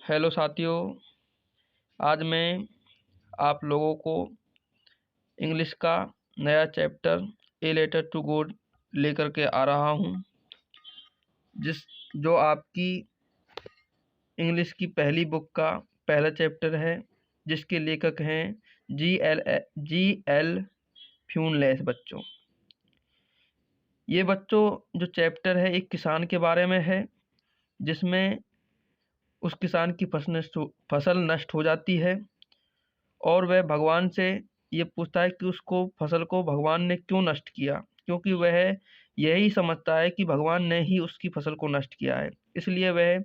Hello साथियों, आज मैं आप लोगों को इंग्लिश का नया chapter a letter to God लेकर के आ रहा हूँ, जो आपकी इंग्लिश की पहली बुक का पहला चैप्टर है, जिसके लेखक हैं जी एल फ्यूनलेस बच्चों। ये बच्चों जो चैप्टर है एक किसान के बारे में है, जिसमें उस किसान की फसल नष्ट हो जाती है और वह भगवान से ये पूछता है कि उसको फसल को भगवान ने क्यों नष्ट किया, क्योंकि वह यही समझता है कि भगवान ने ही उसकी फसल को नष्ट किया है। इसलिए वह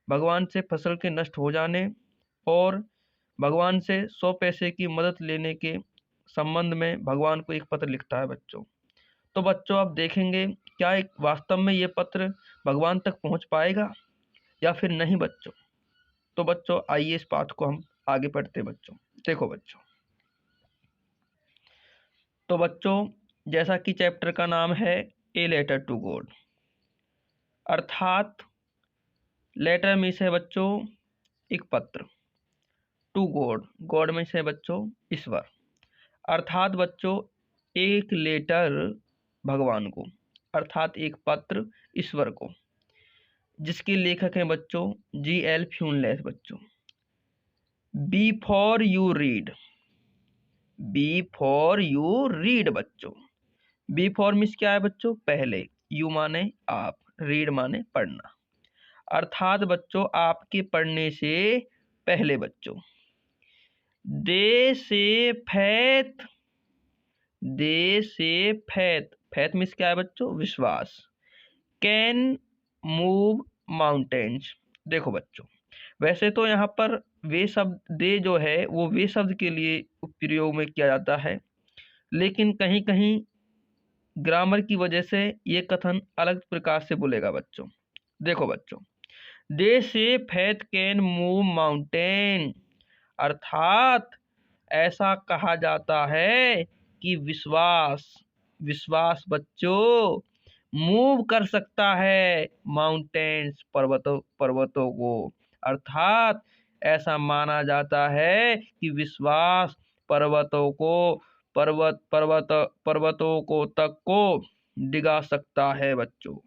भगवान से फसल के नष्ट हो जाने और भगवान से 100 पैसे की मदद लेने के संबंध में भगवान को एक पत्र लिखता है बच्चों। तो बच्चों आप देखेंगे क्या एक वास्तव में ये पत्र भगवान तक पहुंच पाएगा या फिर नहीं बच्चों। तो बच्चों आइए इस बात को हम आगे पढ़ते हैं बच्चों। देखो बच्चों, तो बच्चों जैसा कि चैप्टर का नाम है ए लेटर टू गॉड, अर्थात लेटर में से बच्चों एक पत्र, टू गॉड, गॉड में से बच्चों ईश्वर, अर्थात बच्चों एक लेटर भगवान को, अर्थात एक पत्र ईश्वर को, जिसके लेखक हैं बच्चों जी.एल. फ्यूनलेस बच्चों। Before you read, before you read बच्चों। बी फॉर मीन्स क्या है बच्चों? पहले, यू माने आप, रीड माने पढ़ना, अर्थात बच्चों आपके पढ़ने से पहले बच्चों। दे से फैथ, दे से फैथ, फैथ मीन्स क्या है बच्चों? विश्वास। Can move mountains. देखो बच्चों, वैसे तो यहाँ पर वे शब्द दे जो है वो वे शब्द के लिए प्रयोग में किया जाता है, लेकिन कहीं कहीं ग्रामर की वजह से ये कथन अलग प्रकार से बोलेगा बच्चों। देखो बच्चों, दे से फैथ कैन मूव माउंटेन, अर्थात ऐसा कहा जाता है कि विश्वास, विश्वास बच्चों मूव कर सकता है माउंटेन्स, पर्वतों को, अर्थात ऐसा माना जाता है कि विश्वास पर्वतों को, पर्वतों को तक को डिगा सकता है बच्चों।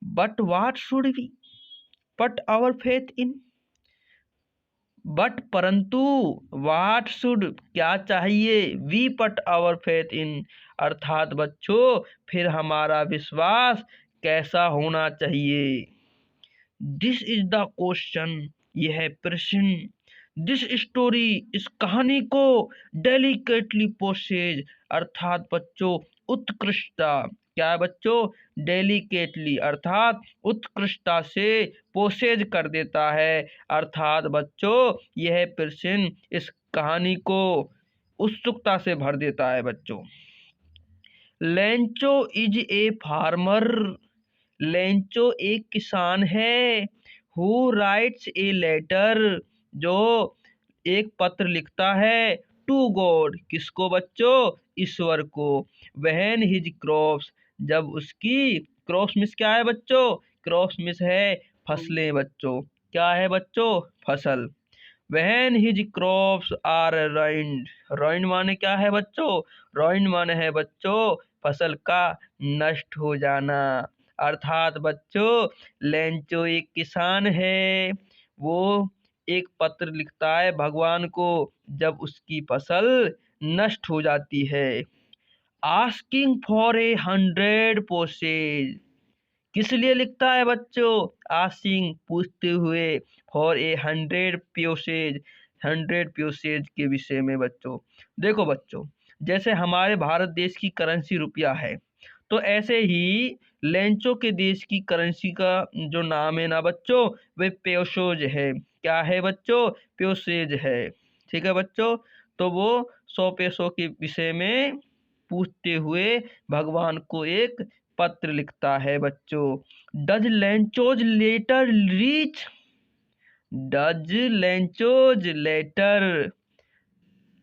बट वाट शुड वी पट आवर फेथ इन, बट परंतु वाट शुड क्या चाहिए, वी पट आवर फेथ इन, अर्थात बच्चों फिर हमारा विश्वास कैसा होना चाहिए। दिस इज द क्वेश्चन, यह है प्रश्न। दिस स्टोरी, इस कहानी को डेलिकेटली पोसेज, अर्थात बच्चों उत्कृष्टता, क्या है बच्चों? डेलिकेटली अर्थात उत्कृष्टता से पोसेज कर देता है, अर्थात बच्चों यह प्रश्न इस कहानी को उत्सुकता से भर देता है बच्चों। Lencho is a farmer, Lencho एक किसान है। हु राइट्स ए लेटर, जो एक पत्र लिखता है, टू गॉड, किसको बच्चों? ईश्वर को। व्हेन हिज क्रॉप्स, जब उसकी, क्रॉप्स मिस क्या है बच्चों? क्रॉप्स मिस है फसलें बच्चों, क्या है बच्चों? फसल। व्हेन हिज क्रॉप्स आर रॉइंड, रॉइंड माने क्या है बच्चों? रॉइंड माने है बच्चों फसल का नष्ट हो जाना, अर्थात बच्चों लेंचो एक किसान है, वो एक पत्र लिखता है भगवान को जब उसकी फसल नष्ट हो जाती है। आस्किंग फॉर 100 पोसेज, किस लिए लिखता है बच्चों? आस्किंग पूछते हुए, फॉर 100 प्योसेज, 100 प्योसेज के विषय में बच्चों। देखो बच्चों, जैसे हमारे भारत देश की करेंसी रुपया है, तो ऐसे ही लेंचो के देश की करेंसी का जो नाम है ना बच्चों, वे प्योसेज है। क्या है बच्चों? प्योसेज है। ठीक है बच्चों, तो वो 100 पैसों के विषय में पूछते हुए भगवान को एक पत्र लिखता है बच्चों। Does Lencho's letter reach, does Lencho's letter,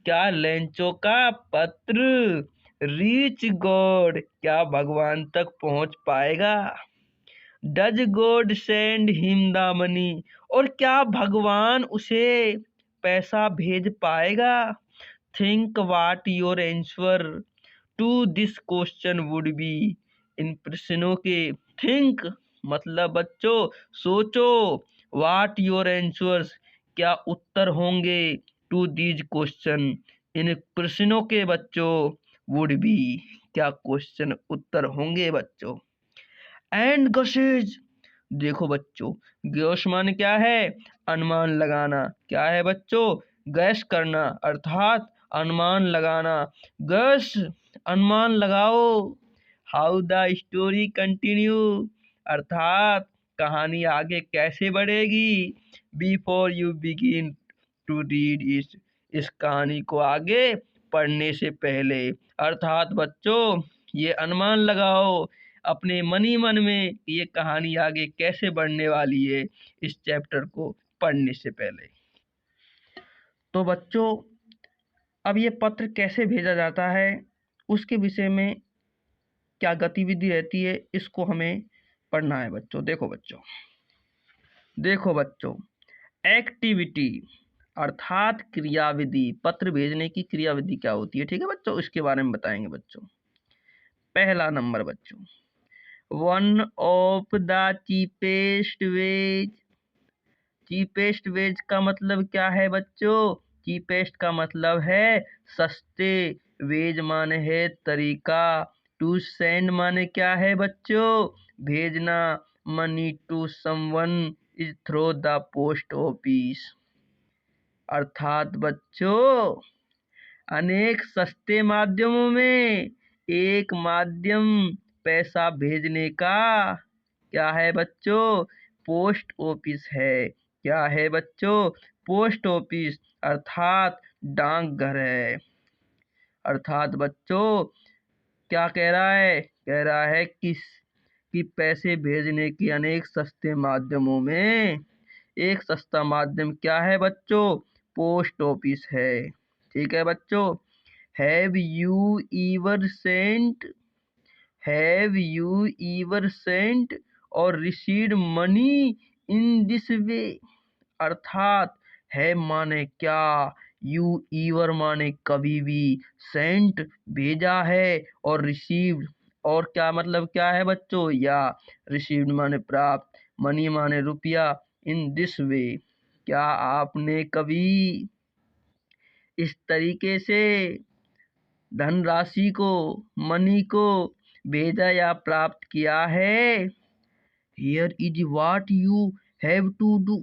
क्या लेंचो का पत्र रीच गॉड, क्या भगवान तक पहुंच पाएगा? Does God send him the money, और क्या भगवान उसे पैसा भेज पाएगा? Think what your answer to this question would be. इन प्रश्नों के थिंक मतलब बच्चों सोचो, व्हाट योर आंसर्स क्या उत्तर होंगे, टू दीज क्वेश्चन इन प्रश्नों के बच्चों वुड बी क्या क्वेश्चन उत्तर होंगे बच्चों। एंड गसेज देखो बच्चों, गैस माने क्या है? अनुमान लगाना। क्या है बच्चों? गैस करना अर्थात अनुमान लगाना। गैस अनुमान लगाओ। हाउ द स्टोरी कंटिन्यू अर्थात कहानी आगे कैसे बढ़ेगी। Before you begin to read इस कहानी को आगे पढ़ने से पहले अर्थात बच्चों ये अनुमान लगाओ अपने मन ही मन में कि ये कहानी आगे कैसे बढ़ने वाली है इस चैप्टर को पढ़ने से पहले। तो बच्चों अब ये पत्र कैसे भेजा जाता है उसके विषय में क्या गतिविधि रहती है इसको हमें पढ़ना है बच्चों। देखो बच्चों एक्टिविटी अर्थात क्रियाविधि, पत्र भेजने की क्रियाविधि क्या होती है, ठीक है बच्चों, इसके बारे में बताएंगे बच्चों। पहला नंबर बच्चों, one of the cheapest ways. Cheapest ways का मतलब क्या है बच्चों? चीपेस्ट का मतलब है सस्ते, वेज माने है तरीका, टू सेंड माने क्या है बच्चों? भेजना, money to someone is through the post office. अर्थात बच्चों अनेक सस्ते माध्यमों में एक माध्यम पैसा भेजने का क्या है बच्चों? पोस्ट ऑफिस है। क्या है बच्चों? पोस्ट ऑफिस अर्थात डाकघर है। अर्थात बच्चों क्या कह रहा है? कह रहा है कि पैसे भेजने के अनेक सस्ते माध्यमों में एक सस्ता माध्यम क्या है बच्चों? पोस्ट ऑफिस है। ठीक है बच्चों। हैव यू ईवर सेंट और received money in this way. अर्थात है माने क्या, यू ईवर माने कभी भी, सेंट भेजा है और रिसीव्ड और क्या मतलब क्या है बच्चों? या रिसीव्ड माने प्राप्त, मनी माने रुपया, इन दिस वे क्या आपने कभी इस तरीके से धनराशि को, मनी को भेजा या प्राप्त किया है? Here is what you have to do.